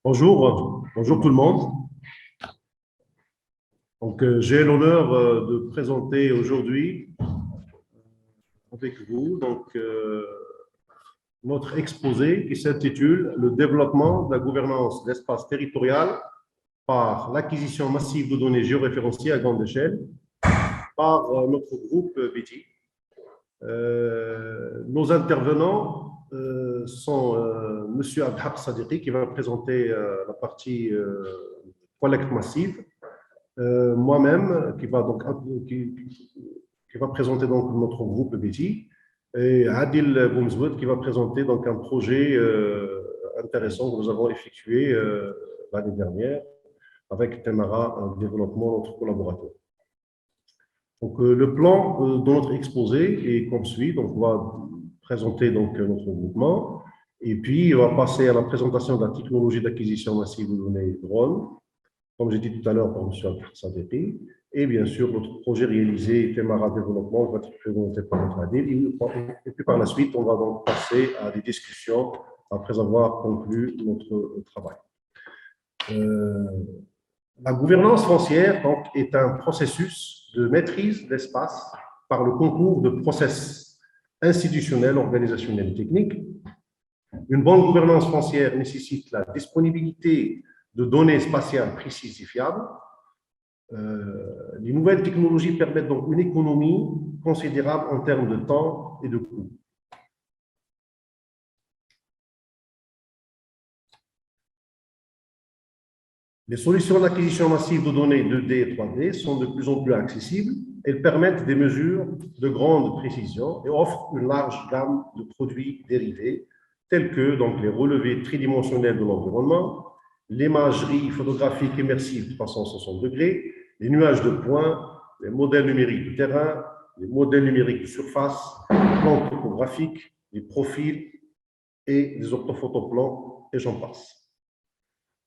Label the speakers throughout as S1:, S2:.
S1: Bonjour tout le monde. Donc, j'ai l'honneur de présenter aujourd'hui avec vous notre exposé qui s'intitule « Le développement de la gouvernance d'espace territorial par l'acquisition massive de données géoréférenciées à grande échelle » par notre groupe BT. Nos intervenants sont M. Abdelhak Sadiqi qui va présenter la partie collecte massive, moi-même qui va présenter donc notre groupe BT, et Adil Boumzwoud qui va présenter donc un projet intéressant que nous avons effectué l'année dernière avec Temara en développement, notre collaborateur. Donc, le plan de notre exposé est comme suit. Donc, on va présenter donc, notre groupement et puis on va passer à la présentation de la technologie d'acquisition massive de données drone, comme j'ai dit tout à l'heure par M. Sadeki, et bien sûr notre projet réalisé Temara Développement va être présenté par notre Adil. Et puis par la suite, on va donc passer à des discussions après avoir conclu notre travail. La gouvernance foncière donc, est un processus de maîtrise de l'espace par le concours de process institutionnels, organisationnels et techniques. Une bonne gouvernance foncière nécessite la disponibilité de données spatiales précises et fiables. Les nouvelles technologies permettent donc une économie considérable en termes de temps et de coûts. Les solutions d'acquisition massive de données 2D et 3D sont de plus en plus accessibles. Elles permettent des mesures de grande précision et offrent une large gamme de produits dérivés, tels que donc, les relevés tridimensionnels de l'environnement, l'imagerie photographique immersive 360 degrés, les nuages de points, les modèles numériques du terrain, les modèles numériques de surface, les plans topographiques, les profils et les orthophotoplans, et j'en passe.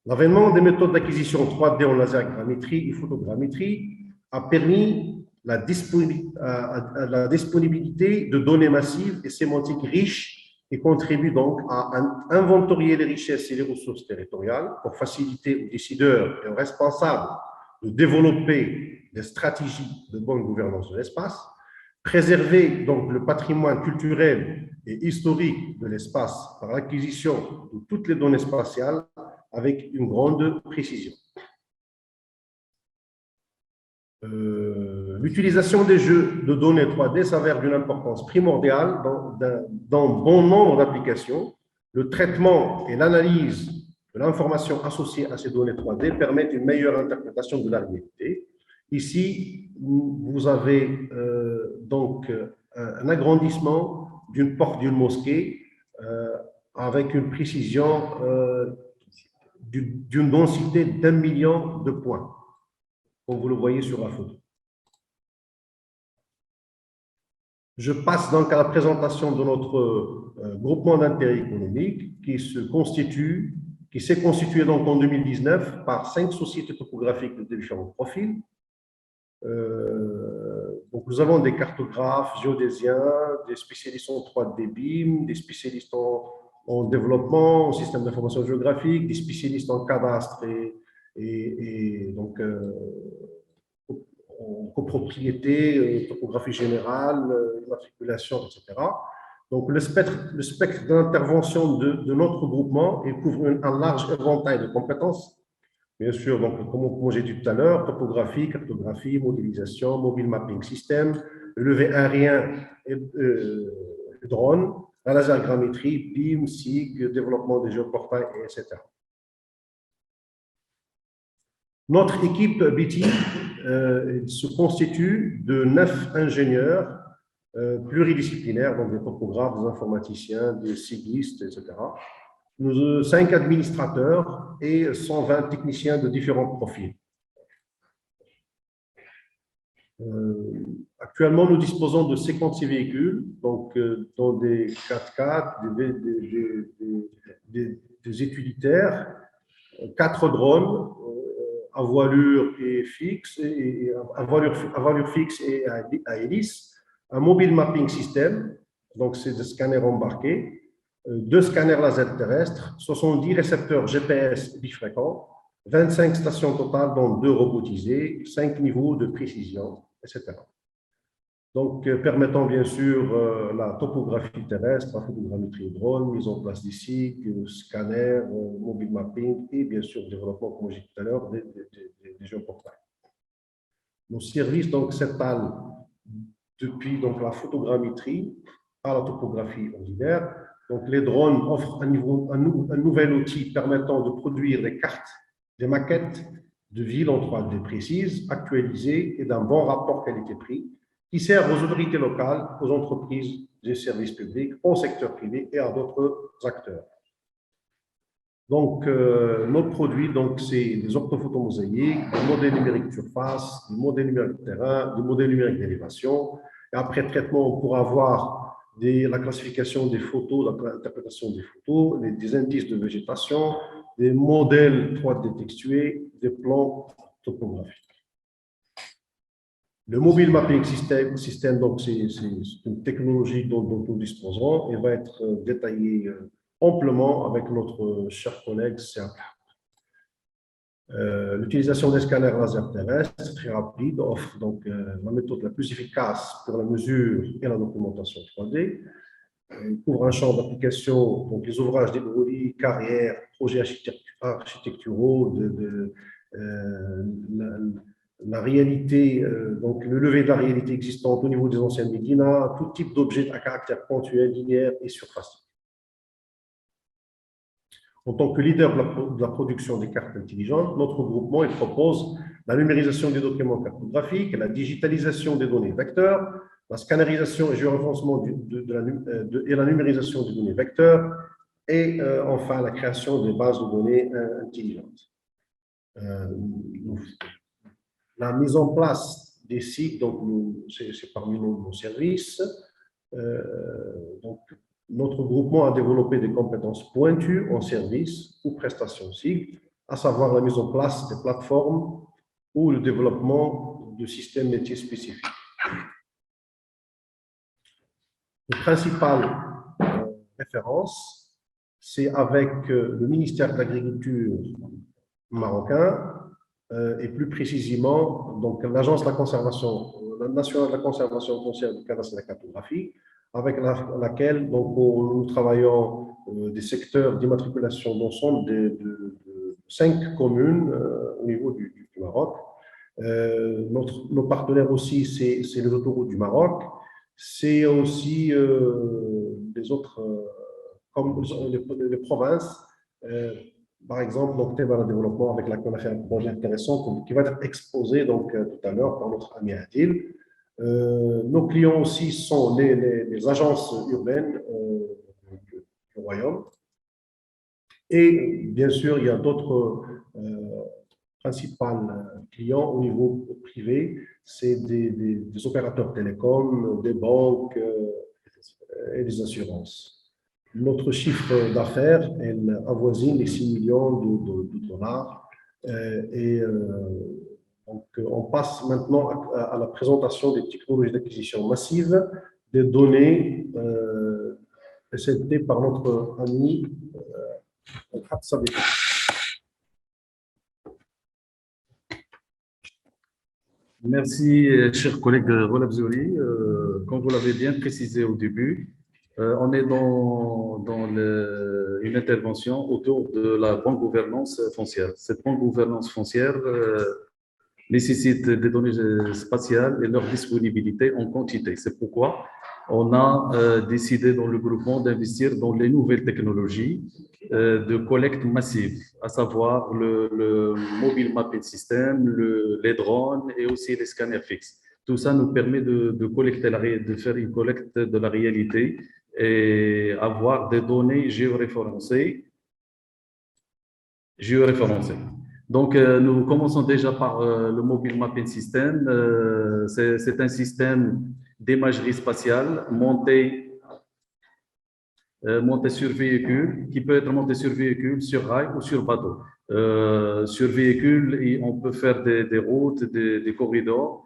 S1: L'avènement des méthodes d'acquisition 3D en lasergrammétrie et photogrammétrie a permis la disponibilité de données massives et sémantiques riches et contribue donc à inventorier les richesses et les ressources territoriales pour faciliter aux décideurs et aux responsables de développer des stratégies de bonne gouvernance de l'espace, préserver donc le patrimoine culturel et historique de l'espace par l'acquisition de toutes les données spatiales avec une grande précision. L'utilisation des jeux de données 3D s'avère d'une importance primordiale dans bon nombre d'applications. Le traitement et l'analyse de l'information associée à ces données 3D permettent une meilleure interprétation de la réalité. Ici, vous avez donc un agrandissement d'une porte d'une mosquée avec une précision d'une densité d'1 million de points, comme vous le voyez sur la photo. Je passe donc à la présentation de notre groupement d'intérêt économique qui s'est constitué donc en 2019 par 5 sociétés topographiques de différents profils. Donc nous avons des cartographes géodésiens, des spécialistes en 3D BIM, des spécialistes en développement, en système d'information géographique, des spécialistes en cadastre et donc en copropriété, topographie générale, immatriculation, etc. Donc le spectre d'intervention de notre groupement couvre un large éventail de compétences. Bien sûr, donc, comme j'ai dit tout à l'heure, topographie, cartographie, modélisation, mobile mapping system, levé aérien et drone, la lasergrammétrie, BIM, SIG, développement des géoportails, etc. Notre équipe BT se constitue de 9 ingénieurs pluridisciplinaires, donc des topographes, des informaticiens, des sigistes, etc. 5 administrateurs et 120 techniciens de différents profils. Actuellement, nous disposons de 56 véhicules, donc dans des 4x4, des utilitaires, 4 drones à voilure et fixe, à voilure fixe et à hélice, un mobile mapping system, donc c'est des scanners embarqués, 2 scanners laser terrestres, 70 récepteurs GPS bifréquents, 25 stations totales, dont 2 robotisées, 5 niveaux de précision, etc. Donc, permettant bien sûr la topographie terrestre, la photogrammétrie drone, mise en place des SIG, scanners, mobile mapping et bien sûr le développement, comme j'ai dit tout à l'heure, des géoportails. Nos services s'étalent depuis donc, la photogrammétrie à la topographie ordinaire. Donc, les drones offrent un nouvel outil permettant de produire des cartes, des maquettes de villes en 3D précises, actualisées et d'un bon rapport qualité-prix, qui sert aux autorités locales, aux entreprises, des services publics, au secteur privé et à d'autres acteurs. Donc, notre produit, c'est des orthophotomosaïques, des modèles numériques de surface, des modèles numériques de terrain, des modèles numériques d'élévation. Et après traitement, on pourra voir la classification des photos, l'interprétation des photos, des indices de végétation, des modèles 3D textués, des plans topographiques. Le mobile mapping system donc c'est une technologie dont nous disposons et va être détaillée amplement avec notre cher collègue Serge. L'utilisation des scanners laser terrestres très rapide offre donc la méthode la plus efficace pour la mesure et la documentation 3D. Il couvre un champ d'application, donc les ouvrages d'hydraulique, carrières, projets architecturaux, la réalité, donc le levé de la réalité existante au niveau des anciennes médinas, tout type d'objets à caractère ponctuel, linéaire et surface. En tant que leader de la production des cartes intelligentes, notre groupement il propose la numérisation des documents cartographiques, la digitalisation des données vecteurs, la scannerisation et géoréférencement et la numérisation des données vecteurs, et enfin la création des bases de données intelligentes. La mise en place des sites, donc c'est parmi nos services. Donc, notre groupement a développé des compétences pointues en services ou prestations SIG, à savoir la mise en place des plateformes ou le développement de systèmes métiers spécifiques. La principale référence, c'est avec le ministère de l'Agriculture marocain, et plus précisément donc l'Agence de la conservation nationale de la conservation foncière du cadastre et de la cartographie, avec laquelle donc, nous travaillons des secteurs d'immatriculation d'ensemble de 5 communes au niveau du Maroc. Nos partenaires aussi, c'est les autoroutes du Maroc, c'est aussi des autres, comme les provinces. Par exemple, donc, Témara Développement, avec laquelle on a fait un projet intéressant qui va être exposé donc, tout à l'heure par notre ami Adil. Nos clients aussi sont les agences urbaines du Royaume. Et bien sûr, il y a d'autres principaux clients au niveau privé. C'est des opérateurs télécoms, des banques et des assurances. Notre chiffre d'affaires avoisine les 6 millions de dollars. Donc, on passe maintenant à la présentation des technologies d'acquisition massive des données présentées par notre ami Habsabi.
S2: Merci, cher collègue Rolab Zouli. Comme vous l'avez bien précisé au début, on est dans une intervention autour de la bonne gouvernance foncière. Cette bonne gouvernance foncière nécessite des données spatiales et leur disponibilité en quantité. C'est pourquoi on a décidé dans le groupement d'investir dans les nouvelles technologies de collecte massive, à savoir le mobile mapping system, les drones et aussi les scanners fixes. Tout ça nous permet de faire une collecte de la réalité et avoir des données géoréférencées. Donc, nous commençons déjà par le mobile mapping system. C'est un système d'imagerie spatiale monté sur véhicule, qui peut être monté sur véhicule, sur rail ou sur bateau. Sur véhicule, on peut faire des routes, des corridors.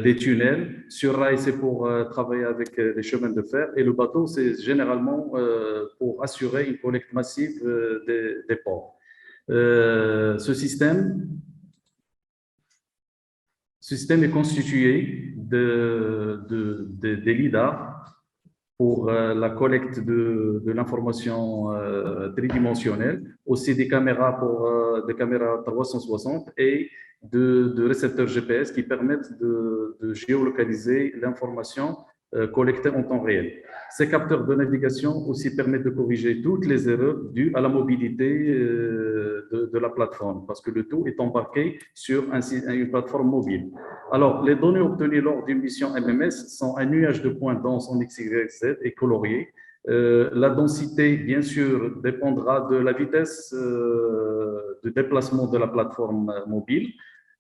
S2: des tunnels. Sur rail, c'est pour travailler avec les chemins de fer. Et le bateau, c'est généralement pour assurer une collecte massive des ports. Ce système est constitué des LIDAR pour la collecte de l'information tridimensionnelle, aussi des caméras des caméras 360 et de récepteurs GPS qui permettent de géolocaliser l'information collectée en temps réel. Ces capteurs de navigation aussi permettent de corriger toutes les erreurs dues à la mobilité de la plateforme, parce que le tout est embarqué sur une plateforme mobile. Alors, les données obtenues lors d'une mission MMS sont un nuage de points denses en XYZ et coloriés. La densité, bien sûr, dépendra de la vitesse de déplacement de la plateforme mobile.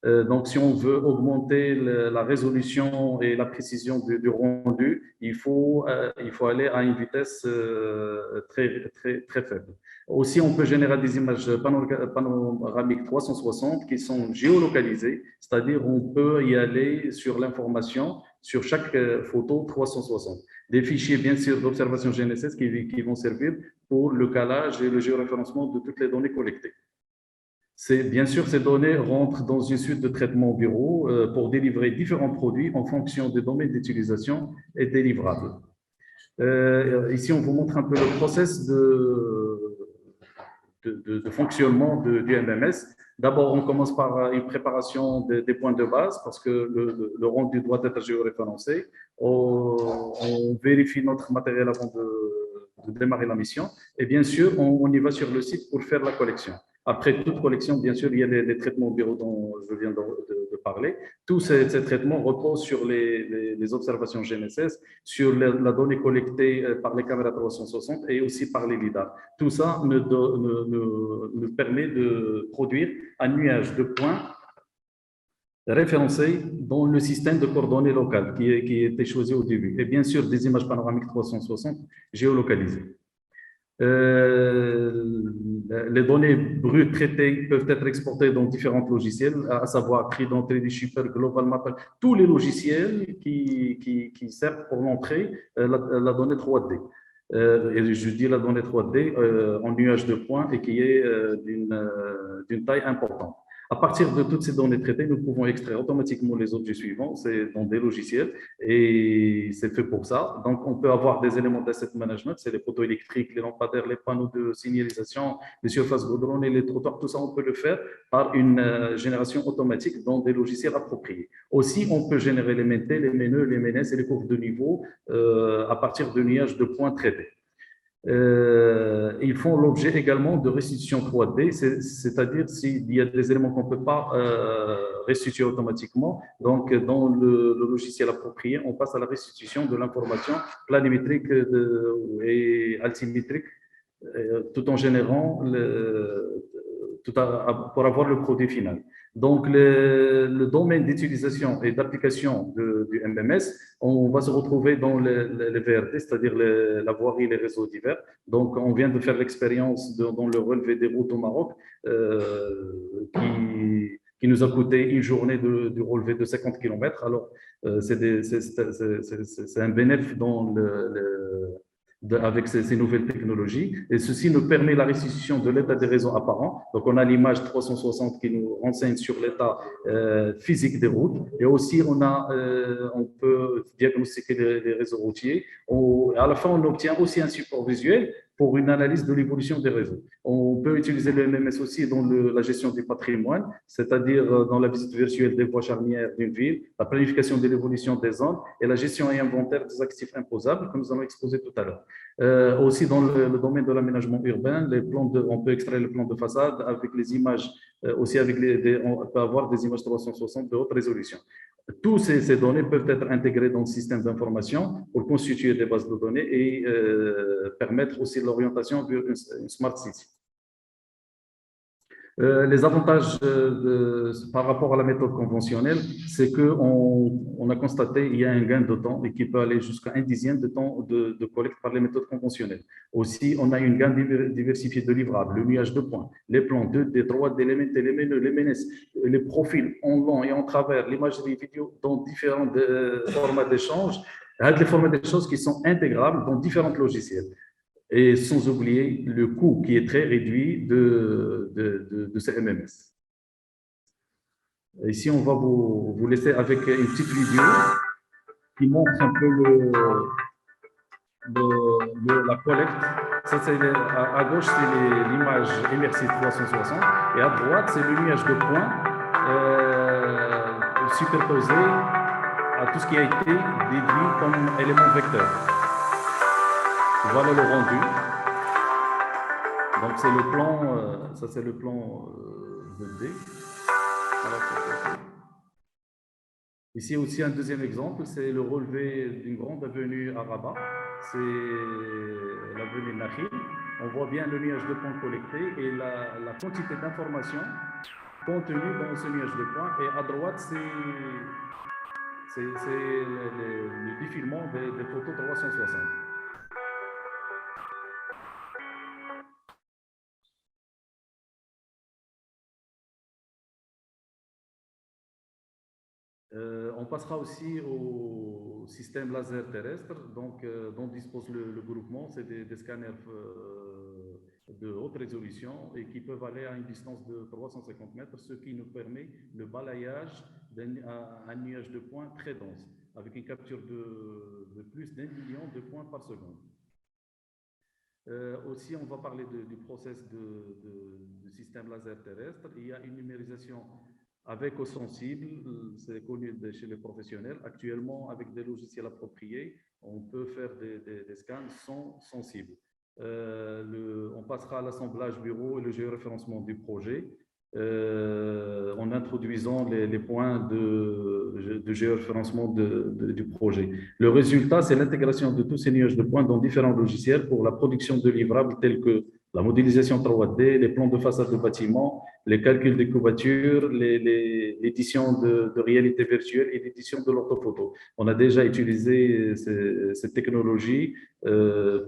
S2: Donc, si on veut augmenter la résolution et la précision du rendu, il faut aller à une vitesse très faible. Aussi, on peut générer des images panoramiques 360 qui sont géolocalisées, c'est-à-dire on peut y aller sur l'information sur chaque photo 360. Des fichiers, bien sûr, d'observation GNSS qui vont servir pour le calage et le géoréférencement de toutes les données collectées. Bien sûr, ces données rentrent dans une suite de traitement bureau pour délivrer différents produits en fonction des domaines d'utilisation et des livrables. Ici, on vous montre un peu le process de fonctionnement du MMS. D'abord, on commence par une préparation des points de base parce que le rendu doit être géoréférencé. On vérifie notre matériel avant de démarrer la mission. Et bien sûr, on y va sur le site pour faire la collection. Après toute collection, bien sûr, il y a les traitements au bureau dont je viens de parler. Tous ces traitements reposent sur les observations GNSS, sur la donnée collectée par les caméras 360 et aussi par les LIDAR. Tout ça nous permet de produire un nuage de points référencés dans le système de coordonnées locales qui était choisi au début. Et bien sûr, des images panoramiques 360 géolocalisées. Les données brutes traitées peuvent être exportées dans différents logiciels, à savoir Trident, 3D Shipper, Global Mapper, tous les logiciels qui servent pour montrer la donnée 3D. Et je dis la donnée 3D en nuage de points et qui est d'une taille importante. À partir de toutes ces données traitées, nous pouvons extraire automatiquement les objets suivants, c'est dans des logiciels et c'est fait pour ça. Donc, on peut avoir des éléments d'asset management, c'est les poteaux électriques, les lampadaires, les panneaux de signalisation, les surfaces goudronnées, les trottoirs, tout ça, on peut le faire par une génération automatique dans des logiciels appropriés. Aussi, on peut générer les mentés, les meneux, les ménesses et les courbes de niveau à partir de nuages de points traités. Ils font l'objet également de restitution 3D, c'est-à-dire s'il y a des éléments qu'on ne peut pas restituer automatiquement, donc dans le logiciel approprié, on passe à la restitution de l'information planimétrique et altimétrique, tout en générant pour avoir le produit final. Donc, le domaine d'utilisation et d'application du MMS, on va se retrouver dans les VRD, c'est-à-dire la voirie et les réseaux divers. Donc, on vient de faire l'expérience dans le relevé des routes au Maroc, qui nous a coûté une journée du relevé de 50 km. Alors, c'est un bénéfice avec ces nouvelles technologies. Et ceci nous permet la restitution de l'état des réseaux apparents. Donc, on a l'image 360 qui nous renseigne sur l'état physique des routes. Et aussi, on peut diagnostiquer les réseaux routiers. À la fin, on obtient aussi un support visuel pour une analyse de l'évolution des réseaux. On peut utiliser le MMS aussi dans la gestion du patrimoine, c'est-à-dire dans la visite virtuelle des voies charnières d'une ville, la planification de l'évolution des zones et la gestion et inventaire des actifs imposables, comme nous allons exposer tout à l'heure. Aussi dans le domaine de l'aménagement urbain, on peut extraire le plan de façade avec les images, aussi on peut avoir des images 360 de haute résolution. Toutes ces données peuvent être intégrées dans le système d'information pour constituer des bases de données et permettre aussi l'orientation vers une smart city. Les avantages par rapport à la méthode conventionnelle, c'est qu'on a constaté qu'il y a un gain de temps et qui peut aller jusqu'à 1/10 de temps de collecte par les méthodes conventionnelles. Aussi, on a une gamme diversifiée de livrables, le nuage de points, les plans 2D, 3D, les menus, les MNS, les profils en long et en travers, l'imagerie vidéo dans différents formats d'échange, avec les formats d'échange qui sont intégrables dans différents logiciels. Et sans oublier le coût qui est très réduit de ces MMS. Ici, on va vous laisser avec une petite vidéo qui montre un peu la collecte. Ça, à gauche, c'est l'image immersive 360 et à droite, c'est le nuage de points superposé à tout ce qui a été déduit comme élément vecteur. Voilà le rendu. Donc, c'est le plan, ça c'est le plan 2D. Ici aussi un deuxième exemple, c'est le relevé d'une grande avenue à Rabat. C'est l'avenue Nakhil. On voit bien le nuage de points collecté et la quantité d'informations contenues dans ce nuage de points. Et à droite, c'est le défilement des photos 360. On passera aussi au système laser terrestre, donc, dont dispose le groupement. C'est des scanners de haute résolution et qui peuvent aller à une distance de 350 mètres, ce qui nous permet le balayage d'un nuage de points très dense, avec une capture de plus d'1 million de points par seconde. Aussi, on va parler du process du système laser terrestre. Il y a une numérisation avec eau sensible, c'est connu chez les professionnels. Actuellement, avec des logiciels appropriés, on peut faire des scans sans sensibles. On passera à l'assemblage bureau et le géoréférencement du projet en introduisant les points de géoréférencement du projet. Le résultat, c'est l'intégration de tous ces nuages de points dans différents logiciels pour la production de livrables tels que la modélisation 3D, les plans de façade de bâtiments, les calculs des couvertures, l'édition de réalité virtuelle et l'édition de l'orthophoto. On a déjà utilisé ces technologies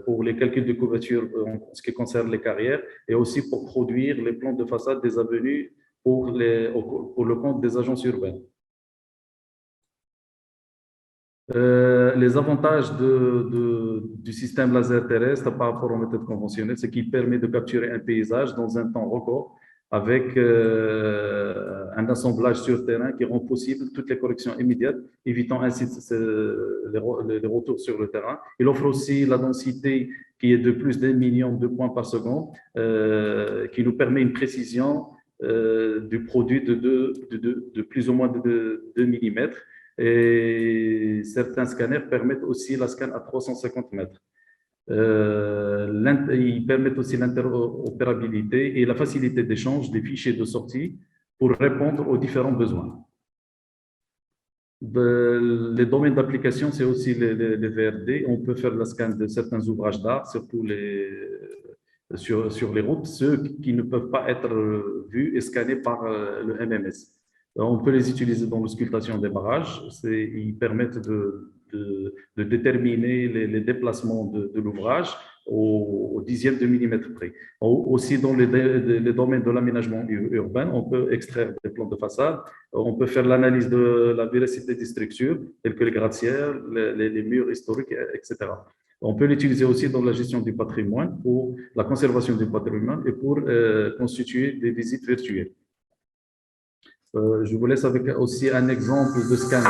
S2: pour les calculs de couverture en ce qui concerne les carrières et aussi pour produire les plans de façade des avenues pour le compte des agences urbaines. Les avantages du système laser terrestre par rapport aux méthodes conventionnelles, c'est qu'il permet de capturer un paysage dans un temps record avec un assemblage sur terrain qui rend possible toutes les corrections immédiates, évitant ainsi les retours sur le terrain. Il offre aussi la densité qui est de plus d'1 million de points par seconde, qui nous permet une précision du produit de plus ou moins de 2 mm. Et certains scanners permettent aussi la scan à 350 mètres. Ils permettent aussi l'interopérabilité et la facilité d'échange des fichiers de sortie pour répondre aux différents besoins. Les domaines d'application, c'est aussi les VRD. On peut faire la scan de certains ouvrages d'art, surtout sur les routes, ceux qui ne peuvent pas être vus et scannés par le MMS. On peut les utiliser dans l'auscultation des barrages. Ils permettent de déterminer les déplacements de l'ouvrage au dixième de millimètre près. Aussi, dans les domaines de l'aménagement urbain, on peut extraire des plans de façade. On peut faire l'analyse de la véracité des structures, telles que les gratte-ciels, les murs historiques, etc. On peut l'utiliser aussi dans la gestion du patrimoine, pour la conservation du patrimoine et pour constituer des visites virtuelles. Je vous laisse avec aussi un exemple de scan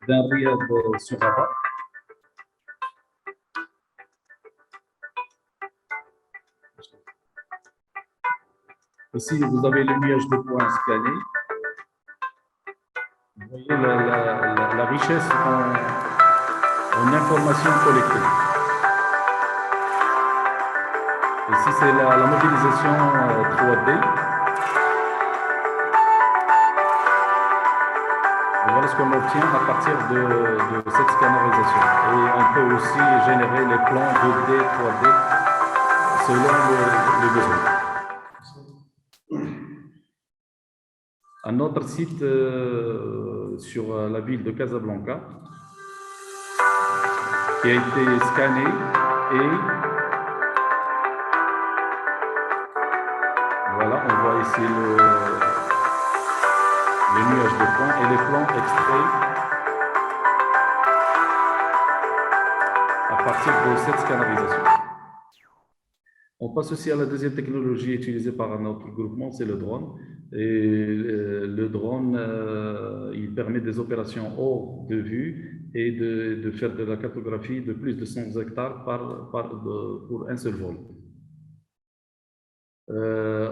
S2: d'un riad sur Rabat. Ici, vous avez le nuage de points scanné. Vous voyez la richesse en informations collectées. Ici, c'est la modélisation 3D. Voilà ce qu'on obtient à partir de cette scannerisation. Et on peut aussi générer les plans 2D, 3D selon le besoin. un autre site sur la ville de Casablanca qui a été scanné et voilà, on voit ici le nuage de points et les plans extraits à partir de cette scanarisation. On passe aussi à la deuxième technologie utilisée par notre groupement, c'est le drone. Et le drone, il permet des opérations hors de vue et de faire de la cartographie de plus de 100 hectares pour un seul vol.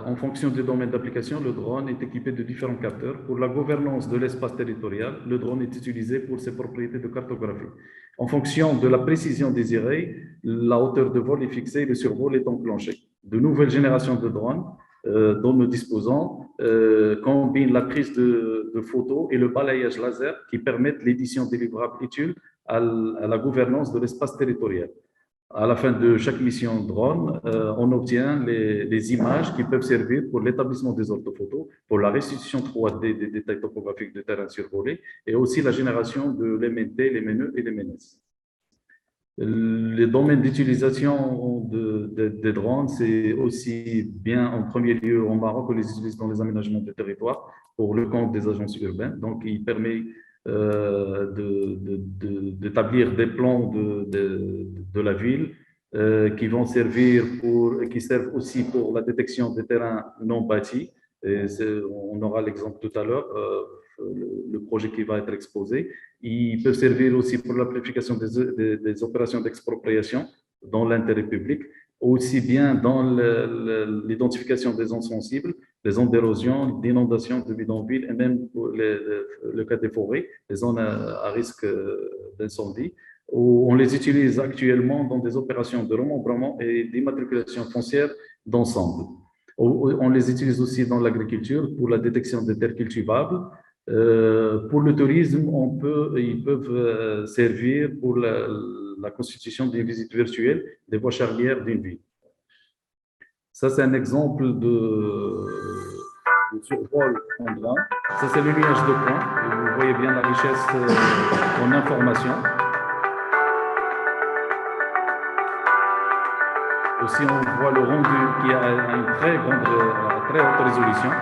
S2: En fonction du domaine d'application, le drone est équipé de différents capteurs. Pour la gouvernance de l'espace territorial, le drone est utilisé pour ses propriétés de cartographie. En fonction de la précision désirée, la hauteur de vol est fixée et le survol est enclenché. De nouvelles générations de drones dont nous disposons combinent la prise de photos et le balayage laser qui permettent l'édition des livrables utiles à la gouvernance de l'espace territorial. À la fin de chaque mission drone, on obtient les images qui peuvent servir pour l'établissement des orthophotos, pour la restitution 3D des détails topographiques de terrain survolé et aussi la génération de l'MNT, les menus et les MENES. Les domaines d'utilisation des drones, c'est aussi bien en premier lieu au Maroc, on les utilise dans les aménagements du territoire pour le compte des agences urbaines. Donc, il permet d'établir des plans de la ville qui vont servir qui servent aussi pour la détection des terrains non bâtis. Et on aura l'exemple tout à l'heure, le projet qui va être exposé. Ils peuvent servir aussi pour la planification des opérations d'expropriation dans l'intérêt public, aussi bien dans l'identification des zones sensibles, les zones d'érosion, d'inondation, de bidonville, et même pour le cas des forêts, les zones à risque d'incendie, où on les utilise actuellement dans des opérations de remembrement et d'immatriculation foncière d'ensemble. On les utilise aussi dans l'agriculture pour la détection des terres cultivables. Pour le tourisme, ils peuvent servir pour la constitution des visites virtuelles des voies charnières d'une ville. Ça, c'est un exemple de survol en drone. Ça, c'est le nuage de points. Vous voyez bien la richesse en information. Aussi, on voit le rendu qui a une très haute résolution.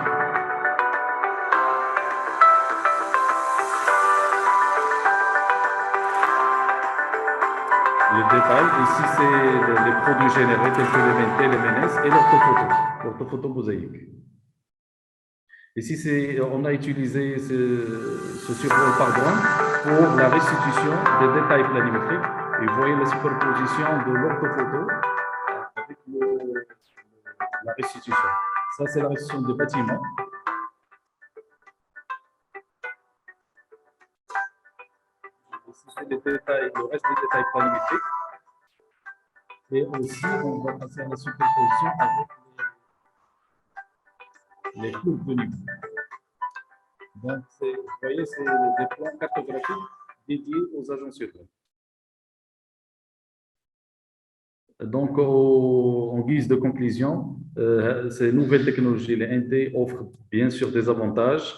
S2: Le détail, ici, c'est les produits générés tels que les MNT, les MENES et l'orthophoto mosaïque. Ici, on a utilisé ce survol par drone pour la restitution des détails planimétriques. Et vous voyez la superposition de l'orthophoto avec la restitution. Ça, c'est la restitution des bâtiments. Ici, c'est le reste des détails planimétriques. Et aussi, on va passer à la superposition avec les courbes de niveau. Donc, vous voyez, c'est des plans cartographiques dédiés aux agences urbaines. Donc, en guise de conclusion, ces nouvelles technologies, les NT, offrent bien sûr des avantages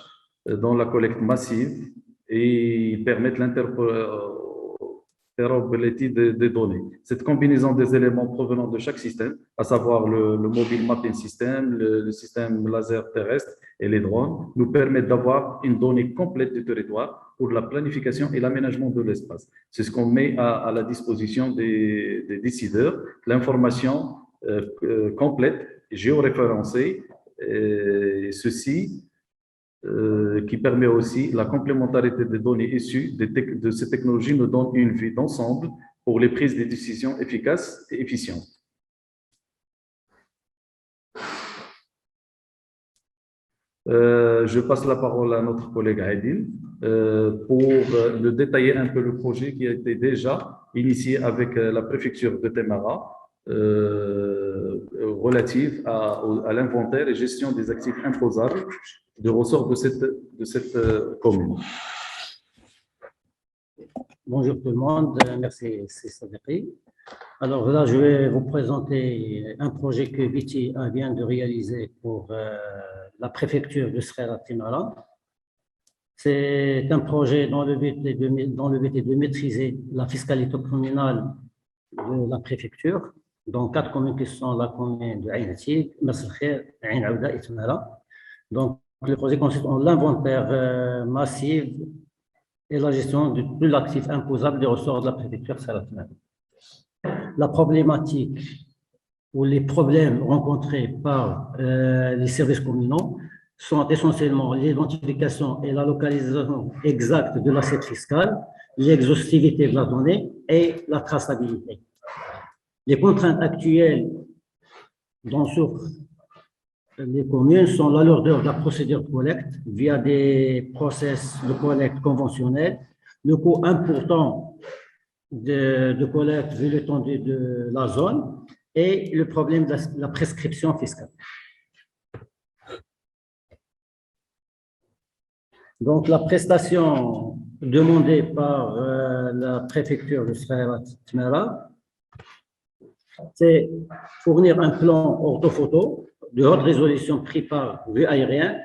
S2: dans la collecte massive et permettent l'interopérabilité des données. Cette combinaison des éléments provenant de chaque système, à savoir le mobile mapping system, le système laser terrestre et les drones, nous permettent d'avoir une donnée complète du territoire pour la planification et l'aménagement de l'espace. C'est ce qu'on met à la disposition des décideurs, l'information complète, géoréférencée, ceci qui permet aussi la complémentarité des données issues de ces technologies nous donne une vue d'ensemble pour les prises de décisions efficaces et efficientes. Je passe la parole à notre collègue Adil pour le détailler un peu le projet qui a été déjà initié avec la préfecture de Témara relative à l'inventaire et gestion des actifs imposables de ressort de cette commune.
S3: Bonjour tout le monde, merci Sadeghi. Alors là, je vais vous présenter un projet que Viti vient de réaliser pour la préfecture de Skhera Témara. C'est un projet dont le but est de maîtriser la fiscalité communale de la préfecture, dans 4 communes qui sont la commune de Ain Atik, Mers el Khair, Ain Aouda et Tmara. Donc, le projet consiste en l'inventaire massif et la gestion de tout l'actif imposable des ressorts de la préfecture Salat Tmara. La problématique ou les problèmes rencontrés par les services communaux sont essentiellement l'identification et la localisation exacte de l'assiette fiscale, l'exhaustivité de la donnée et la traçabilité. Les contraintes actuelles dont souffrent les communes sont la lourdeur de la procédure de collecte via des process de collecte conventionnels, le coût important de collecte vu l'étendue de la zone et le problème de la prescription fiscale. Donc, la prestation demandée par la préfecture de Salat Tmara, c'est fournir un plan orthophoto de haute résolution pris par vue aérienne,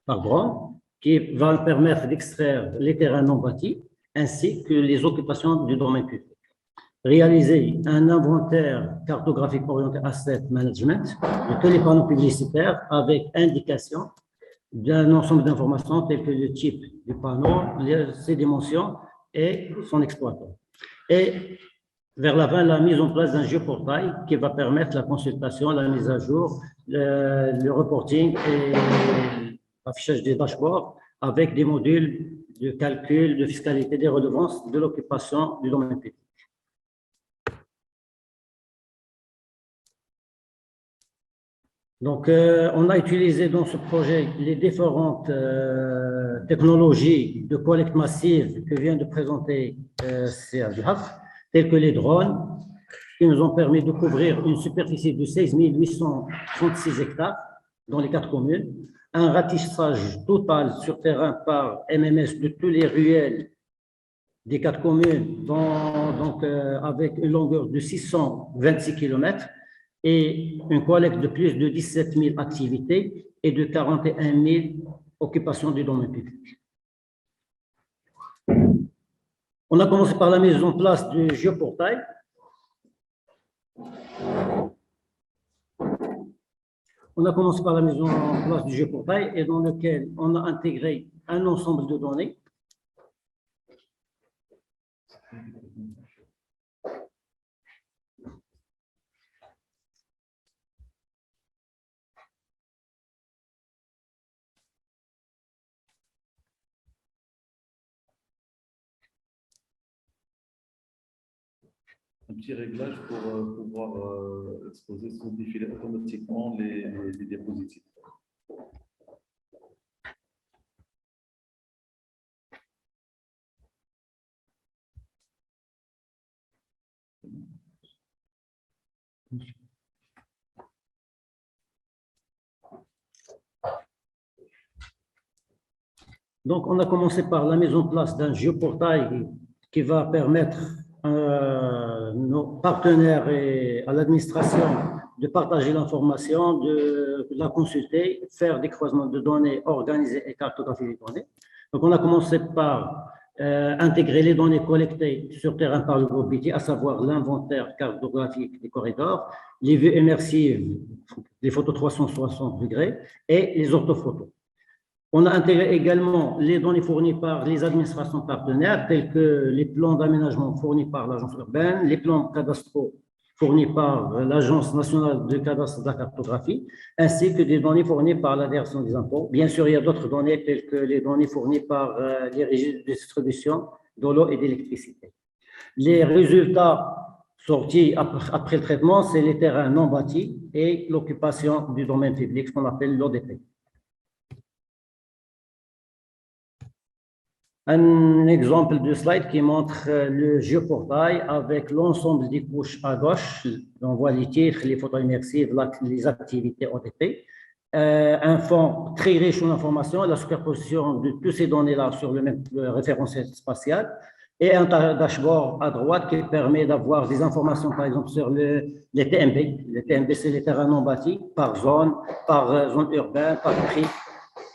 S3: par drone, qui va permettre d'extraire les terrains non bâtis ainsi que les occupations du domaine public. Réaliser un inventaire cartographique orienté asset management de tous les panneaux publicitaires avec indication d'un ensemble d'informations telles que le type du panneau, ses dimensions et son exploitant. Et vers la fin, la mise en place d'un géoportail qui va permettre la consultation, la mise à jour, le reporting et l'affichage des dashboards avec des modules de calcul de fiscalité des redevances de l'occupation du domaine public. Donc, on a utilisé dans ce projet les différentes technologies de collecte massive que vient de présenter CADHAF, telles que les drones, qui nous ont permis de couvrir une superficie de 16 836 hectares dans les 4 communes, un ratissage total sur terrain par MMS de tous les ruelles des 4 communes, avec une longueur de 626 km et une collecte de plus de 17 000 activités et de 41 000 occupations du domaine public. On a commencé par la mise en place du géoportail. On a commencé par la mise en place du géoportail et dans lequel on a intégré un ensemble de données.
S2: Un petit réglage pour pouvoir exposer sur défiler automatiquement les diapositives.
S3: Donc, on a commencé par la mise en place d'un géoportail qui va permettre nos partenaires et à l'administration de partager l'information, de la consulter, faire des croisements de données, organiser et cartographier les données. Donc, on a commencé par intégrer les données collectées sur terrain par le groupe BT, à savoir l'inventaire cartographique des corridors, les vues immersives, les photos 360 degrés et les orthophotos. On a intégré également les données fournies par les administrations partenaires, telles que les plans d'aménagement fournis par l'agence urbaine, les plans cadastraux fournis par l'Agence nationale de cadastre et de la cartographie, ainsi que des données fournies par la direction des impôts. Bien sûr, il y a d'autres données, telles que les données fournies par les régies de distribution de l'eau et d'électricité. Les résultats sortis après le traitement, c'est les terrains non bâtis et l'occupation du domaine public, ce qu'on appelle l'ODP. Un exemple de slide qui montre le géoportail avec l'ensemble des couches à gauche. On voit les titres, les photos immersives, les activités ODP. Un fond très riche en informations, la superposition de toutes ces données-là sur le même référentiel spatial. Et un dashboard à droite qui permet d'avoir des informations, par exemple, sur les TMB. Les TMB, c'est les terrains non bâtis, par zone urbaine, par prix.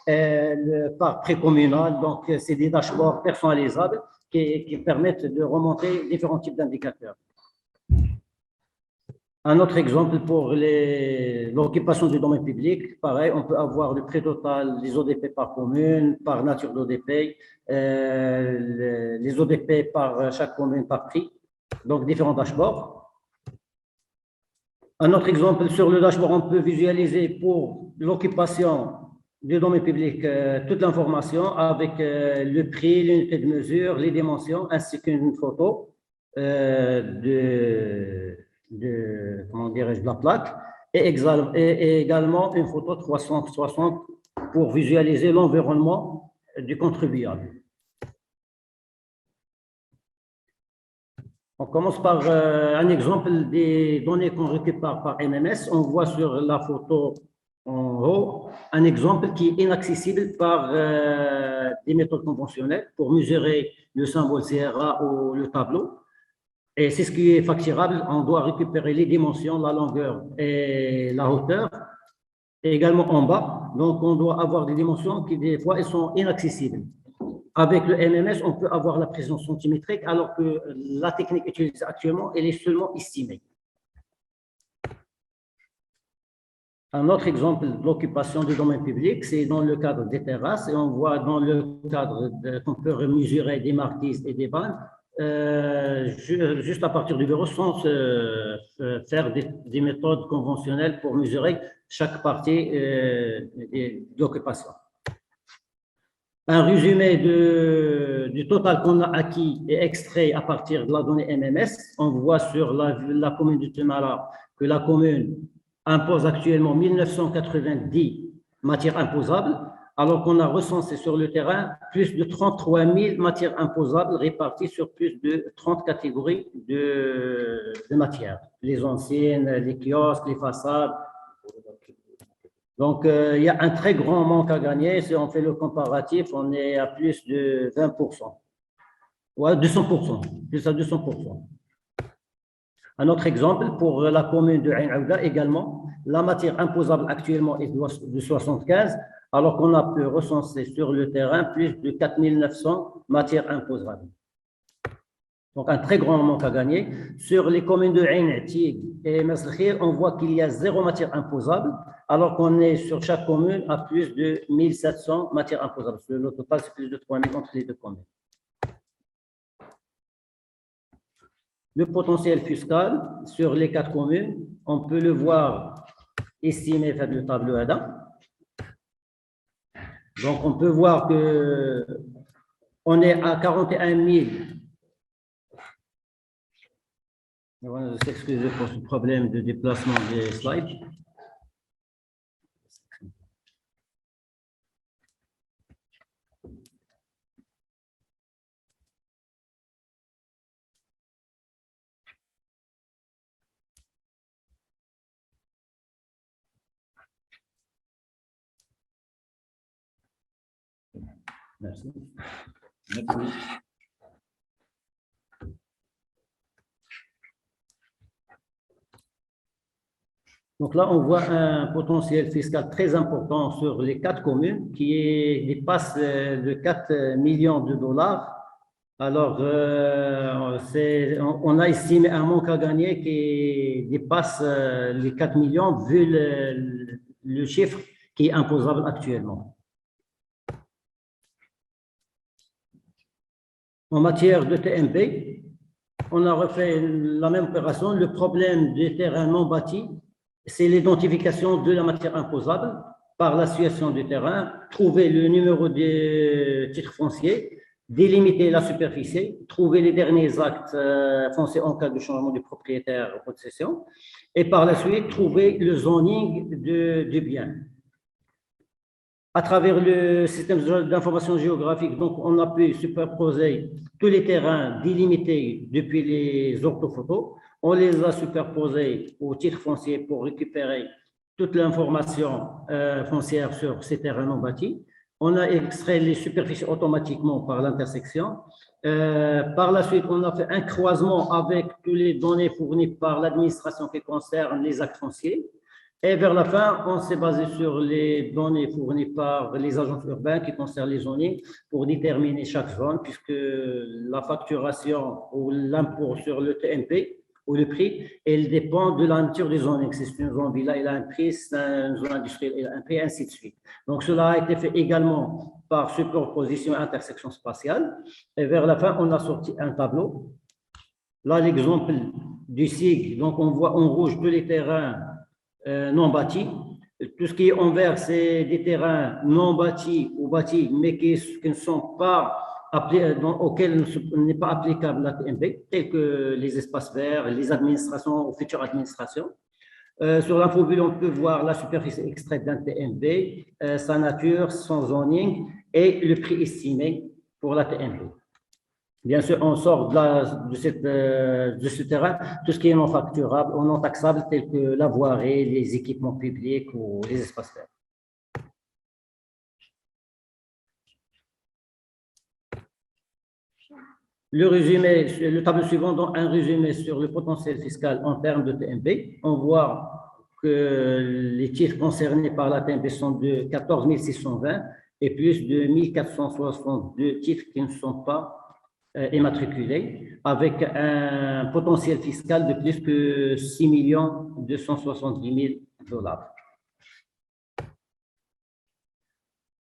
S3: le parc précommunal. Donc, c'est des dashboards personnalisables qui permettent de remonter différents types d'indicateurs. Un autre exemple pour l'occupation du domaine public, pareil, on peut avoir le prix total des ODP par commune, par nature d'ODP, les ODP par chaque commune par prix, donc différents dashboards. Un autre exemple, sur le dashboard, on peut visualiser pour l'occupation du domaine public toute l'information avec le prix, l'unité de mesure, les dimensions, ainsi qu'une photo comment dirais-je, de la plaque et également une photo 360 pour visualiser l'environnement du contribuable. On commence par un exemple des données qu'on récupère par MMS. On voit sur la photo en haut un exemple qui est inaccessible par des méthodes conventionnelles pour mesurer le symbole CRA ou le tableau. Et c'est ce qui est facturable. On doit récupérer les dimensions, la longueur et la hauteur, et également en bas. Donc, on doit avoir des dimensions qui, des fois, elles sont inaccessibles. Avec le MMS, on peut avoir la précision centimétrique, alors que la technique utilisée actuellement, elle est seulement estimée. Un autre exemple de l'occupation du domaine public, c'est dans le cadre des terrasses. Et on voit dans le cadre qu'on peut mesurer des marquises et des vannes, juste à partir du bureau, sans faire des méthodes conventionnelles pour mesurer chaque partie d'occupation. Un résumé du total qu'on a acquis et extrait à partir de la donnée MMS. On voit sur la commune de Temara que la commune impose actuellement 1990 matières imposables, alors qu'on a recensé sur le terrain plus de 33 000 matières imposables réparties sur plus de 30 catégories de matières. Les anciennes, les kiosques, les façades. Donc, il y a un très grand manque à gagner. Si on fait le comparatif, on est à plus de 20%. Ouais, 200%, plus à 200%. Un autre exemple, pour la commune de Ain Aouda également, la matière imposable actuellement est de 75, alors qu'on a pu recenser sur le terrain plus de 4 900 matières imposables. Donc, un très grand manque à gagner. Sur les communes de Ain Tig et Meskhir, on voit qu'il y a 0 matière imposable, alors qu'on est sur chaque commune à plus de 1700 matières imposables. Le total, c'est plus de 3 000 entre les deux communes. Le potentiel fiscal sur les 4 communes, on peut le voir estimé fait le tableau Adam. Donc, on peut voir que on est à 41 000. Je s'excuse pour ce problème de déplacement des slides. Merci.
S2: Merci.
S3: Donc là, on voit un potentiel fiscal très important sur les 4 communes qui dépasse de 4 millions de dollars. Alors, on a estimé un manque à gagner qui dépasse les 4 millions vu le chiffre qui est imposable actuellement. En matière de TMB, on a refait la même opération. Le problème des terrains non bâtis, c'est l'identification de la matière imposable par la situation du terrain, trouver le numéro des titres fonciers, délimiter la superficie, trouver les derniers actes fonciers en cas de changement du propriétaire ou possession, et par la suite, trouver le zoning du bien. À travers le système d'information géographique, donc, on a pu superposer tous les terrains délimités depuis les orthophotos. On les a superposés au titre foncier pour récupérer toute l'information foncière sur ces terrains non bâtis. On a extrait les superficies automatiquement par l'intersection. Par la suite, on a fait un croisement avec toutes les données fournies par l'administration qui concerne les actes fonciers. Et vers la fin, on s'est basé sur les données fournies par les agences urbaines qui concernent les zones pour déterminer chaque zone, puisque la facturation ou l'impôt sur le TNP ou le prix, elle dépend de la nature des zones. Si c'est une zone villa, il a un prix, c'est une zone industrielle, il a un prix, ainsi de suite. Donc, cela a été fait également par superposition et intersection spatiale. Et vers la fin, on a sorti un tableau. Là, l'exemple du SIG, donc on voit en rouge tous les terrains non bâtis. Tout ce qui est en vert, c'est des terrains non bâtis ou bâtis, mais qui ne sont pas auxquels n'est pas applicable la TNP, tels que les espaces verts, les administrations ou futures administrations. Sur l'infobule, on peut voir la superficie extraite d'un TNP, sa nature, son zoning et le prix estimé pour la TNP. Bien sûr, on sort de ce terrain tout ce qui est non facturable ou non taxable, tel que la voirie, les équipements publics ou les espaces verts. Le tableau suivant donne un résumé sur le potentiel fiscal en termes de TNP. On voit que les titres concernés par la TNP sont de 14 620 et plus de 1462 titres qui ne sont pas immatriculés, avec un potentiel fiscal de plus que 6 270 000 $.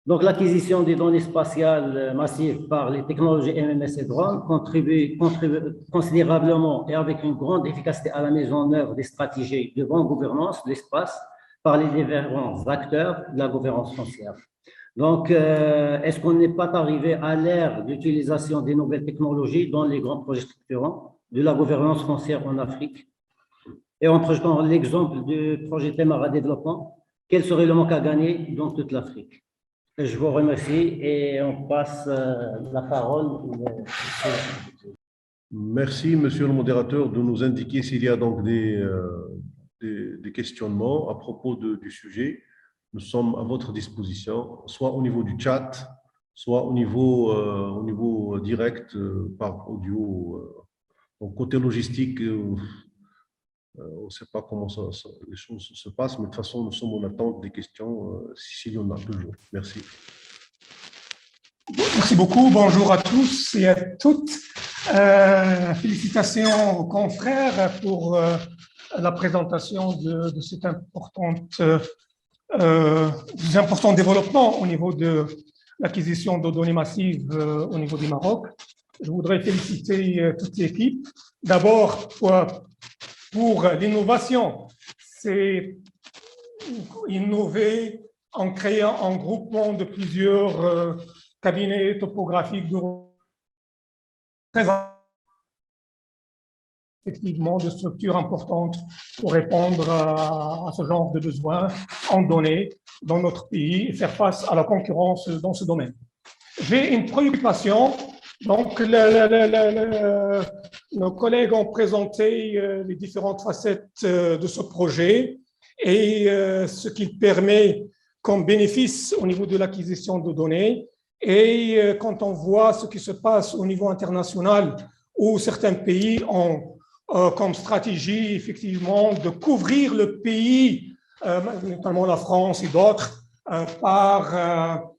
S3: Donc, l'acquisition des données spatiales massives par les technologies MMS et drones contribue considérablement et avec une grande efficacité à la mise en œuvre des stratégies de bonne gouvernance de l'espace par les différents acteurs de la gouvernance foncière. Donc, est-ce qu'on n'est pas arrivé à l'ère d'utilisation des nouvelles technologies dans les grands projets structurants de la gouvernance foncière en Afrique? Et en projetant l'exemple du projet Temara Développement, quel serait le manque à gagner dans toute l'Afrique? Je vous remercie et on passe la parole.
S1: Merci, monsieur le modérateur, de nous indiquer s'il y a donc des questionnements à propos du sujet. Nous sommes à votre disposition, soit au niveau du chat, soit au niveau direct par audio. Donc, côté logistique, on ne sait pas comment les choses se passent, mais de toute façon, nous sommes en attente des questions, s'il y en a toujours. Merci.
S4: Merci beaucoup. Bonjour à tous et à toutes. Félicitations aux confrères pour la présentation de cet important développement au niveau de l'acquisition de données massives au niveau du Maroc. Je voudrais féliciter toute l'équipe. D'abord, pour l'innovation, c'est innover en créant un groupement de plusieurs cabinets topographiques effectivement de structures importantes pour répondre à ce genre de besoins en données dans notre pays et faire face à la concurrence dans ce domaine. J'ai une préoccupation. Donc, nos collègues ont présenté les différentes facettes de ce projet et ce qu'il permet comme bénéfice au niveau de l'acquisition de données. Et quand on voit ce qui se passe au niveau international, où certains pays ont comme stratégie, effectivement, de couvrir le pays, notamment la France et d'autres, par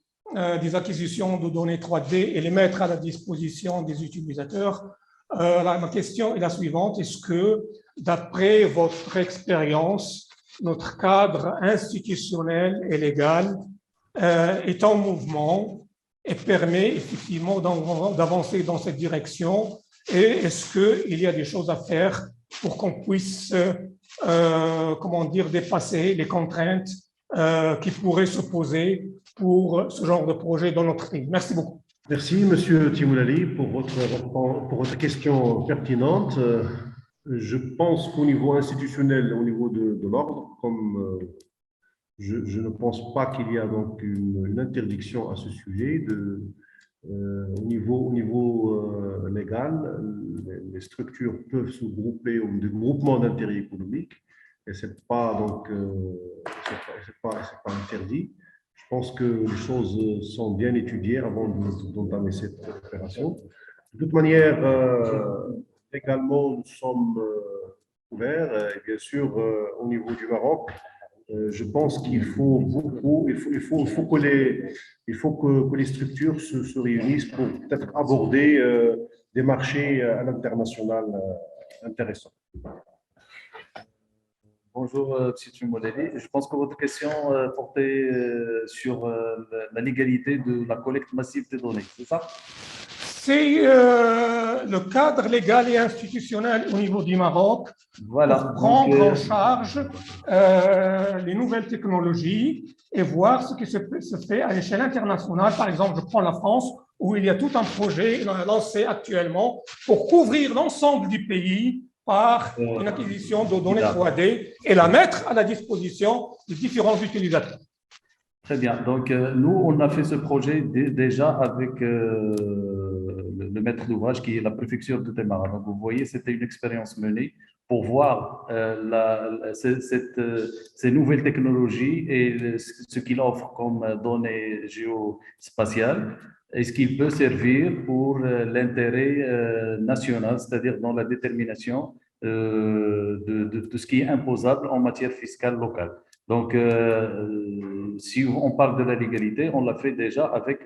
S4: des acquisitions de données 3D et les mettre à la disposition des utilisateurs. Ma question est la suivante. Est-ce que, d'après votre expérience, notre cadre institutionnel et légal est en mouvement et permet effectivement d'avancer dans cette direction? Et est-ce qu'il y a des choses à faire pour qu'on puisse, dépasser les contraintes qui pourraient se poser pour ce genre de projet dans notre pays? Merci beaucoup.
S1: Merci, Monsieur Timoulali, pour votre question pertinente. Je pense qu'au niveau institutionnel, au niveau de l'ordre, comme je ne pense pas qu'il y a donc une interdiction à ce sujet. Au niveau légal, les structures peuvent se grouper ou des groupements d'intérêt économique et c'est pas interdit. Je pense que les choses sont bien étudiées avant d'entamer cette opération. De toute manière, également, nous sommes ouverts et bien sûr au niveau du Maroc. Je pense qu'il faut beaucoup, il faut que les structures se réunissent pour peut-être aborder des marchés à l'international intéressants.
S2: Bonjour, M. Tumoleli. Je pense que votre question portait sur la légalité de la collecte massive des données, c'est ça?
S4: C'est le cadre légal et institutionnel au niveau du Maroc
S2: Voilà.
S4: pour prendre en charge les nouvelles technologies et voir ce qui se fait à l'échelle internationale. Par exemple, je prends la France, où il y a tout un projet lancé actuellement pour couvrir l'ensemble du pays par une acquisition de données 3D et la mettre à la disposition des différents utilisateurs.
S2: Très bien. Donc, nous, on a fait ce projet déjà avec le maître d'ouvrage qui est la préfecture de Témara. Donc, vous voyez, c'était une expérience menée pour voir ces nouvelles technologies et ce qu'il offre comme données géospatiales. Est-ce qu'il peut servir pour l'intérêt national, c'est-à-dire dans la détermination de ce qui est imposable en matière fiscale locale? Donc, si on parle de la légalité, on l'a fait déjà avec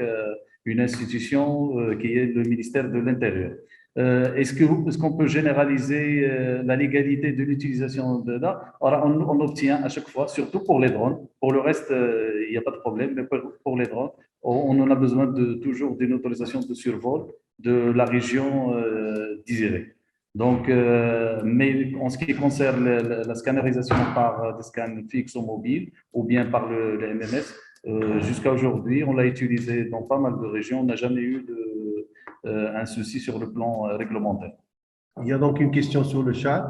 S2: une institution qui est le ministère de l'Intérieur. Est-ce qu'on peut généraliser la légalité de l'utilisation de là? Alors, on obtient à chaque fois, surtout pour les drones. Pour le reste, il n'y a pas de problème, mais pour les drones, on en a besoin toujours d'une autorisation de survol de la région désirée. Donc, mais en ce qui concerne la scannerisation par des scans fixes ou mobiles ou bien par le MMS, jusqu'à aujourd'hui, on l'a utilisé dans pas mal de régions. On n'a jamais eu un souci sur le plan réglementaire.
S1: Il y a donc une question sur le chat.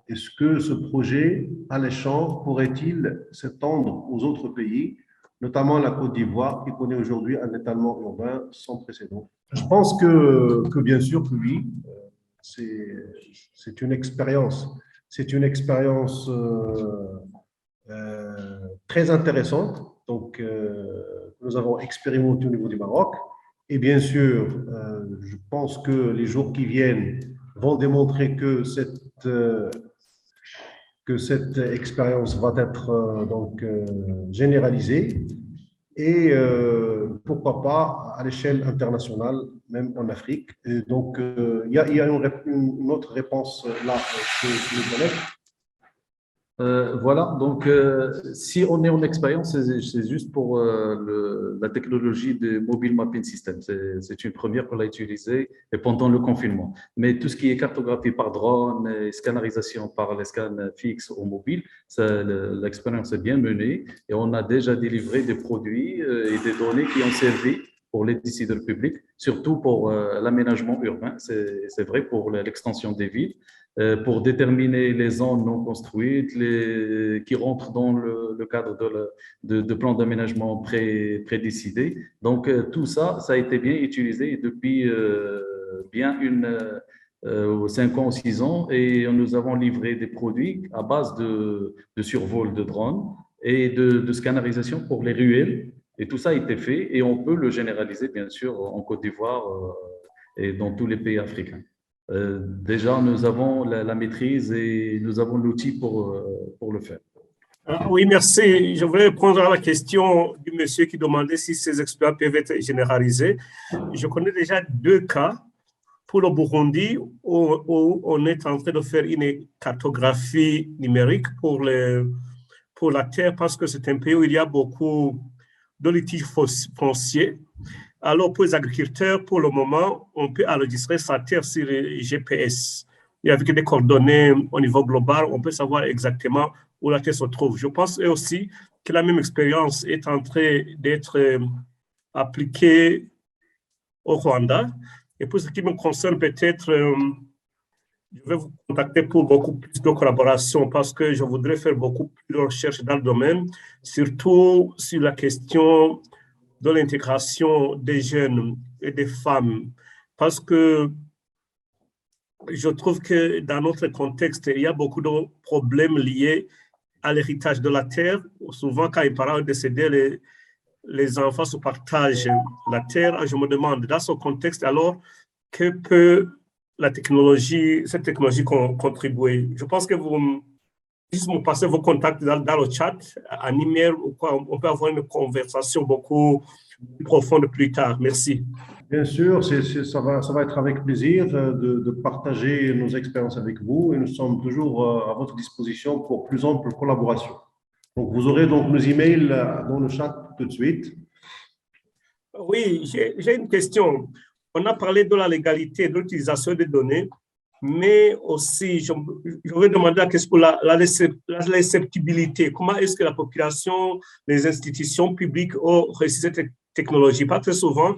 S1: Est-ce que ce projet alléchant pourrait-il s'étendre aux autres pays, notamment la Côte d'Ivoire, qui connaît aujourd'hui un étalement urbain sans précédent? Je pense que bien sûr que oui. C'est une expérience. C'est une expérience très intéressante. Donc, nous avons expérimenté au niveau du Maroc. Et bien sûr, je pense que les jours qui viennent vont démontrer que cette expérience va être généralisée. Et pourquoi pas à l'échelle internationale, même en Afrique. Et donc, il y a une autre réponse là chez les collègues.
S2: Voilà, donc si on est en expérience, c'est juste pour la technologie de mobile mapping system. C'est une première qu'on a utilisée et pendant le confinement. Mais tout ce qui est cartographie par drone et scannerisation par les scans fixes ou mobiles, l'expérience est bien menée et on a déjà délivré des produits et des données qui ont servi pour les décideurs publics, surtout pour l'aménagement urbain. C'est vrai pour l'extension des villes. Pour déterminer les zones non construites, qui rentrent dans le cadre de plans d'aménagement prédécidés. Donc, tout ça, ça a été bien utilisé depuis bien 5 ans ou 6 ans et nous avons livré des produits à base de survol de drones et de scannerisation pour les ruelles. Et tout ça a été fait et on peut le généraliser, bien sûr, en Côte d'Ivoire et dans tous les pays africains. Déjà, nous avons la maîtrise et nous avons l'outil pour le faire.
S5: Oui, merci. Je voulais répondre à la question du monsieur qui demandait si ces exploits peuvent être généralisés. Je connais déjà 2 cas pour le Burundi où on est en train de faire une cartographie numérique pour la terre parce que c'est un pays où il y a beaucoup de litiges fonciers. Alors, pour les agriculteurs, pour le moment, on peut enregistrer sa terre sur le GPS. Et avec des coordonnées au niveau global, on peut savoir exactement où la terre se trouve. Je pense aussi que la même expérience est en train d'être appliquée au Rwanda. Et pour ce qui me concerne, peut-être, je vais vous contacter pour beaucoup plus de collaboration parce que je voudrais faire beaucoup plus de recherches dans le domaine, surtout sur la question de l'intégration des jeunes et des femmes, parce que je trouve que dans notre contexte, il y a beaucoup de problèmes liés à l'héritage de la terre. Souvent, quand les parents sont décédés, les enfants se partagent la terre. Je me demande, dans ce contexte, alors, que peut cette technologie contribuer? Je pense que vous juste me passer vos contacts dans le chat, un email ou quoi, on peut avoir une conversation beaucoup plus profonde plus tard. Merci.
S1: Bien sûr, ça va être avec plaisir de partager nos expériences avec vous et nous sommes toujours à votre disposition pour plus ample collaboration. Donc, vous aurez donc nos emails dans le chat tout de suite.
S5: Oui, j'ai une question. On a parlé de la légalité de l'utilisation des données, mais aussi, je vais demander la question pour la réceptibilité. Comment est-ce que la population, les institutions publiques ont reçu cette technologie? Pas très souvent.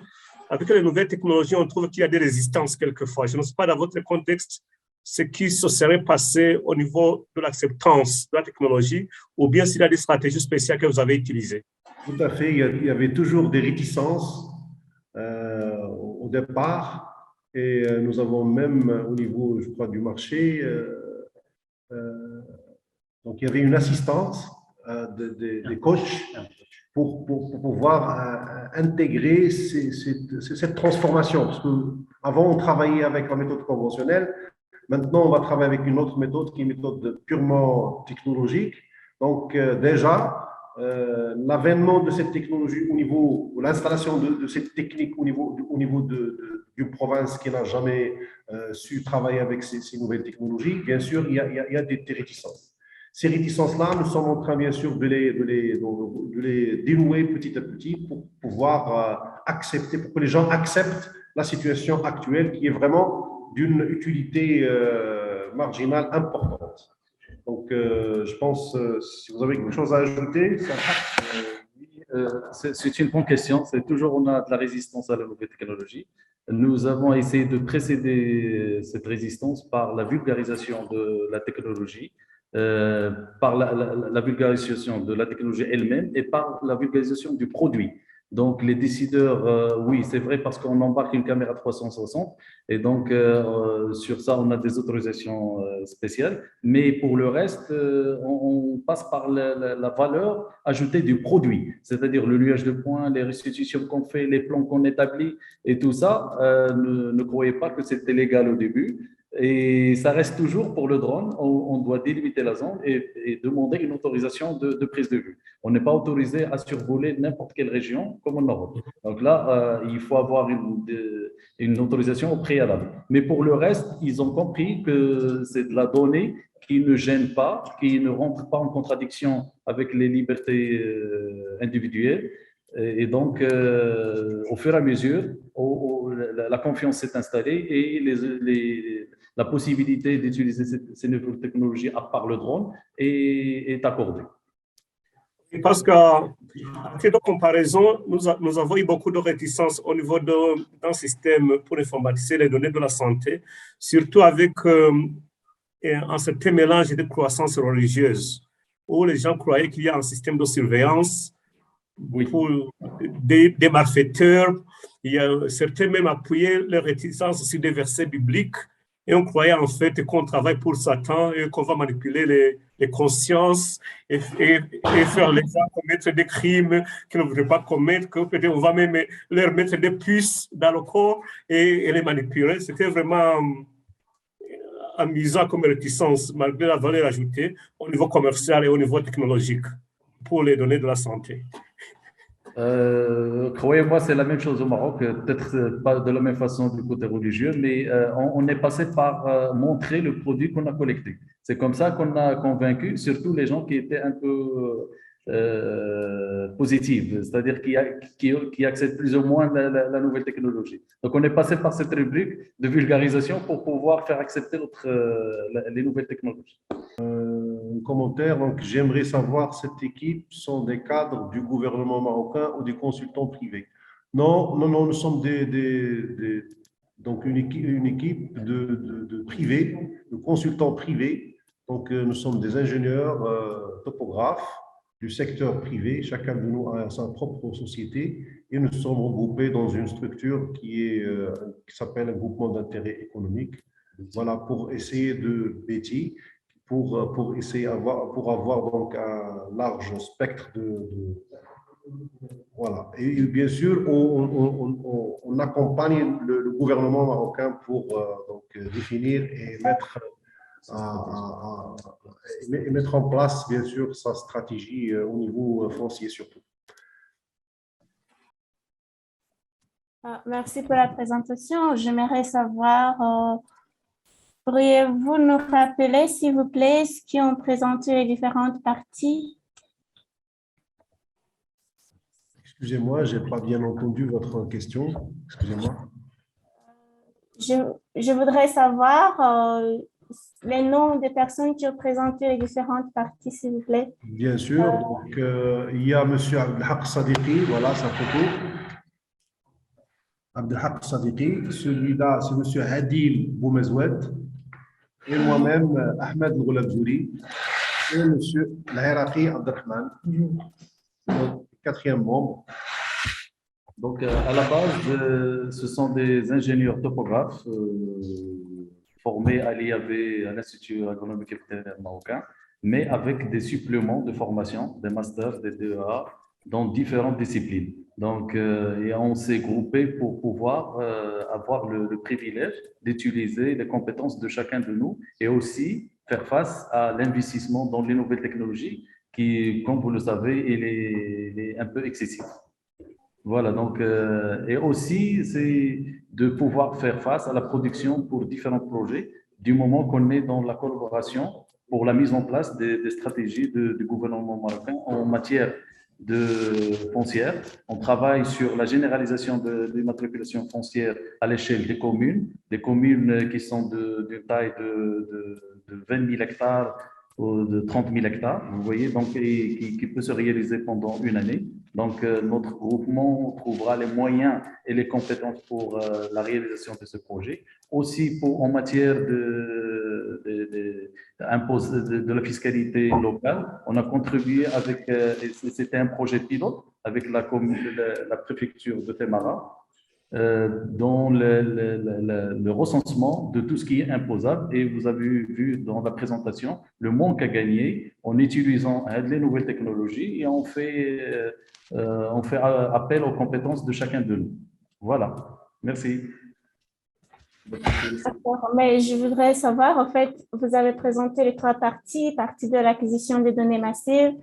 S5: Avec les nouvelles technologies, on trouve qu'il y a des résistances quelquefois. Je ne sais pas dans votre contexte ce qui se serait passé au niveau de l'acceptance de la technologie ou bien s'il y a des stratégies spéciales que vous avez utilisées.
S1: Tout à fait, il y avait toujours des réticences au départ et nous avons même au niveau, je crois, du marché, donc il y avait une assistance des coachs pour pouvoir intégrer cette transformation. Parce qu'avant, on travaillait avec la méthode conventionnelle. Maintenant, on va travailler avec une autre méthode qui est une méthode purement technologique. Donc, déjà, l'avènement de cette technologie au niveau, l'installation de cette technique au niveau d'une province qui n'a jamais su travailler avec ces nouvelles technologies, bien sûr, il y a des réticences. Ces réticences-là, nous sommes en train, bien sûr, de les dénouer petit à petit pour pouvoir accepter, pour que les gens acceptent la situation actuelle qui est vraiment d'une utilité marginale importante. Donc, je pense, si vous avez quelque chose à ajouter,
S2: c'est une bonne question. C'est toujours, on a de la résistance à la nouvelle technologie. Nous avons essayé de précéder cette résistance par la vulgarisation de la technologie, par la vulgarisation de la technologie elle-même et par la vulgarisation du produit. Donc, les décideurs, oui, c'est vrai parce qu'on embarque une caméra 360 et donc sur ça, on a des autorisations spéciales. Mais pour le reste, on passe par la valeur ajoutée du produit, c'est-à-dire le liage de points, les restitutions qu'on fait, les plans qu'on établit et tout ça. Ne croyez pas que c'était légal au début. Et ça reste toujours pour le drone, on doit délimiter la zone et demander une autorisation de prise de vue. On n'est pas autorisé à survoler n'importe quelle région comme en Europe. Donc là, il faut avoir une autorisation au préalable. Mais pour le reste, ils ont compris que c'est de la donnée qui ne gêne pas, qui ne rentre pas en contradiction avec les libertés individuelles. Et donc, au fur et à mesure, la confiance s'est installée et la possibilité d'utiliser ces nouvelles technologies à part le drone est accordée.
S5: Parce qu'à titre de comparaison, nous avons eu beaucoup de réticences au niveau d'un système pour informatiser les données de la santé, surtout avec un certain mélange de croyances religieuses, où les gens croyaient qu'il y a un système de surveillance pour des malfaiteurs. Il y a certains même appuyaient les réticences sur des versets bibliques et on croyait en fait qu'on travaille pour Satan et qu'on va manipuler les consciences et faire les gens commettre des crimes qu'ils ne voudraient pas commettre, que peut-être on va même leur mettre des puces dans le corps et les manipuler. C'était vraiment amusant comme réticence, malgré la valeur ajoutée au niveau commercial et au niveau technologique pour les données de la santé.
S2: Croyez-moi, c'est la même chose au Maroc, peut-être pas de la même façon du côté religieux, mais on est passé par montrer le produit qu'on a collecté. C'est comme ça qu'on a convaincu surtout les gens qui étaient un peu positifs, c'est-à-dire qui acceptent plus ou moins la nouvelle technologie. Donc, on est passé par cette rubrique de vulgarisation pour pouvoir faire accepter les nouvelles technologies.
S1: Commentaire. Donc, j'aimerais savoir, cette équipe sont des cadres du gouvernement marocain ou des consultants privés? Non, nous sommes donc une équipe de privés, de consultants privés. Donc, nous sommes des ingénieurs topographes du secteur privé. Chacun de nous a sa propre société et nous sommes regroupés dans une structure qui s'appelle un groupement d'intérêt économique. Voilà, pour essayer de BETI, pour essayer pour avoir donc un large spectre voilà. Et bien sûr, on accompagne le gouvernement marocain pour donc définir et mettre et mettre en place, bien sûr, sa stratégie au niveau foncier surtout.
S6: Merci pour la présentation. J'aimerais savoir, pourriez-vous nous rappeler, s'il vous plaît, ce qui ont présenté les différentes parties?
S1: Excusez-moi, je n'ai pas bien entendu votre question. Excusez-moi.
S6: Je voudrais savoir les noms des personnes qui ont présenté les différentes parties, s'il vous plaît.
S1: Bien sûr. Donc, il y a M. Abdelhak Sadiqi, voilà sa photo. Abdelhak Sadiqi. Celui-là, c'est M. Adil Boumezoued. Et moi-même, Ahmed Ngoulabzouri. Et M. L'Iraqi Abdelrahman. Quatrième membre.
S2: Donc, à la base, ce sont des ingénieurs topographes formés à l'IAV, à l'Institut agronomique et vétérinaire marocain, mais avec des suppléments de formation, des masters, des DEA, dans différentes disciplines. Donc, et on s'est groupé pour pouvoir avoir le privilège d'utiliser les compétences de chacun de nous et aussi faire face à l'investissement dans les nouvelles technologies qui, comme vous le savez, il est un peu excessif. Voilà, donc, et aussi, c'est de pouvoir faire face à la production pour différents projets du moment qu'on est dans la collaboration pour la mise en place des stratégies du gouvernement marocain en matière de foncière. On travaille sur la généralisation de l'immatriculation foncière à l'échelle des communes qui sont d'une taille de 20 000 hectares ou de 30 000 hectares, vous voyez, donc, et qui peut se réaliser pendant une année. Donc, notre groupement trouvera les moyens et les compétences pour la réalisation de ce projet. Aussi, en matière de la fiscalité locale, on a contribué avec, c'était un projet pilote avec la préfecture de Témara, dans le recensement de tout ce qui est imposable. Et vous avez vu dans la présentation le manque à gagner en utilisant les nouvelles technologies et on fait appel aux compétences de chacun de nous. Voilà, merci.
S6: Mais je voudrais savoir, en fait, vous avez présenté les trois parties, partie de l'acquisition des données massives,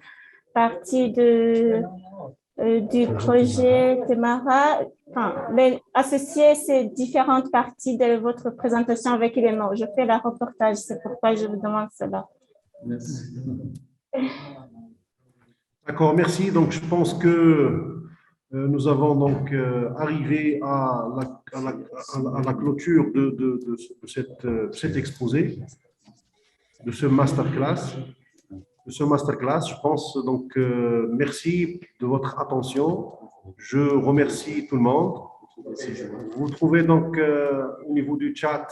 S6: partie du projet Témara, mais associer ces différentes parties de votre présentation avec les mots. Je fais le reportage, c'est pourquoi je vous demande cela.
S2: Merci.
S1: D'accord, merci. Donc, je pense que nous avons donc arrivé à la clôture de cet exposé, de ce masterclass. Je pense donc, merci de votre attention. Je remercie tout le monde. Vous trouvez donc au niveau du chat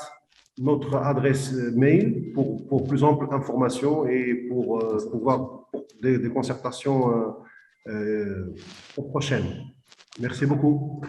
S1: notre adresse mail pour plus ample information et pour pouvoir des concertations prochaines. Merci beaucoup.